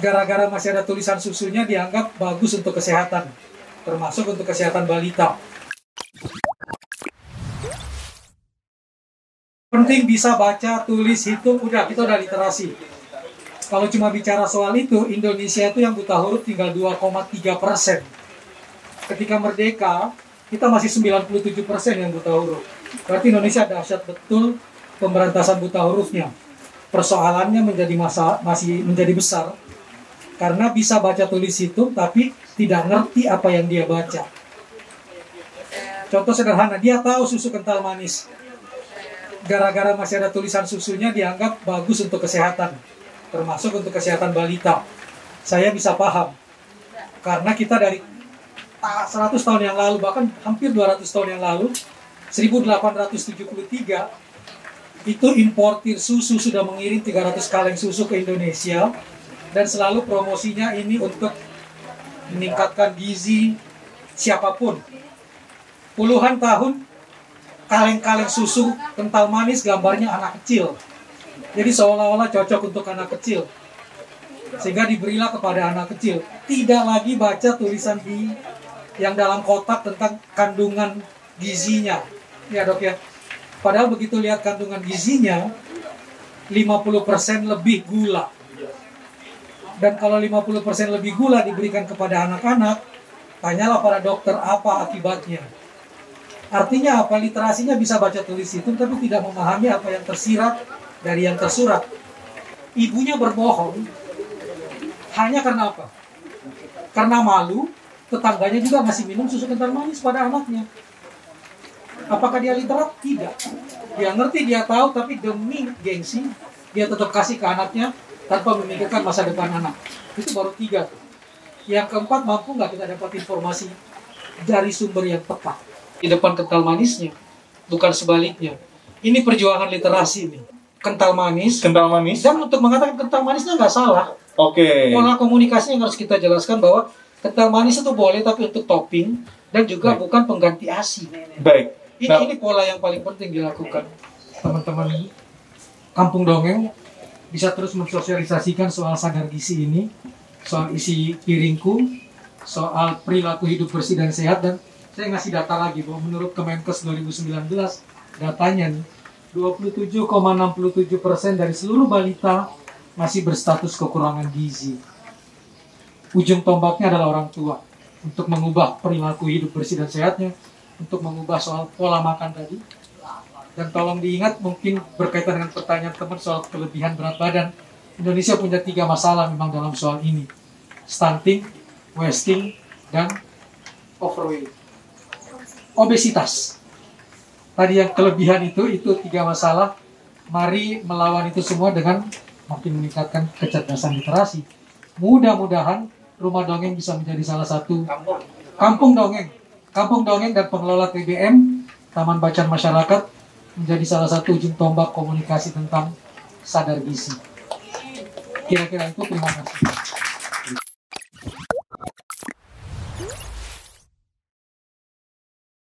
Gara-gara masih ada tulisan susunya dianggap bagus untuk kesehatan, termasuk untuk kesehatan balita. Penting bisa baca, tulis, hitung, kita udah literasi. Kalau cuma bicara soal itu, Indonesia itu yang buta huruf tinggal 2,3%. Ketika merdeka, kita masih 97% yang buta huruf. Berarti Indonesia dahsyat betul pemberantasan buta hurufnya. Persoalannya masih menjadi besar, karena bisa baca, tulis, hitung, tapi tidak ngerti apa yang dia baca. Contoh sederhana, dia tahu susu kental manis. Gara-gara masih ada tulisan susunya dianggap bagus untuk kesehatan, termasuk untuk kesehatan balita. Saya bisa paham, karena kita dari 100 tahun yang lalu, bahkan hampir 200 tahun yang lalu, 1873, itu importir susu sudah mengirim 300 kaleng susu ke Indonesia, dan selalu promosinya ini untuk meningkatkan gizi siapapun. Puluhan tahun, kaleng-kaleng susu kental manis gambarnya anak kecil. Jadi seolah-olah cocok untuk anak kecil. Sehingga diberilah kepada anak kecil. Tidak lagi baca tulisan yang dalam kotak tentang kandungan gizinya. Ya dok ya. Padahal begitu lihat kandungan gizinya, 50% lebih gula. Dan kalau 50% lebih gula diberikan kepada anak-anak, tanyalah para dokter apa akibatnya. Artinya apa? Literasinya bisa baca, tulis, hitung, tapi tidak memahami apa yang tersirat dari yang tersurat. Ibunya berbohong hanya karena apa? Karena malu, tetangganya juga masih minum susu kental manis pada anaknya. Apakah dia literat? Tidak. Dia ngerti, dia tahu, tapi demi gengsi, dia tetap kasih ke anaknya tanpa memikirkan masa depan anak. Itu baru 3 tuh. Yang keempat, mampu nggak kita dapat informasi dari sumber yang tepat di depan kental manisnya, bukan sebaliknya. Ini perjuangan literasi nih. Kental manis. Dan untuk mengatakan kental manisnya nggak salah. Oke. Pola komunikasi yang harus kita jelaskan bahwa kental manis itu boleh, tapi untuk topping dan juga bukan pengganti ASI. Baik. Ini pola yang paling penting dilakukan. Teman-teman Kampung Dongeng bisa terus mensosialisasikan soal sadar gizi ini, soal isi piringku, soal perilaku hidup bersih dan sehat. Dan saya ngasih data lagi bahwa menurut Kemenkes 2019, datanya nih, 27,67% dari seluruh balita masih berstatus kekurangan gizi. Ujung tombaknya adalah orang tua untuk mengubah perilaku hidup bersih dan sehatnya, untuk mengubah soal pola makan tadi. Dan tolong diingat, mungkin berkaitan dengan pertanyaan teman soal kelebihan berat badan, Indonesia punya 3 masalah memang dalam soal ini: stunting, wasting, dan overweight. Obesitas. Tadi yang kelebihan itu 3 masalah. Mari melawan itu semua dengan makin meningkatkan kecerdasan literasi. Mudah-mudahan Rumah Dongeng bisa menjadi salah satu Kampung Dongeng dan pengelola TBM, Taman Bacaan Masyarakat, menjadi salah satu ujung tombak komunikasi tentang sadar gizi. Kira-kira itu, terima kasih.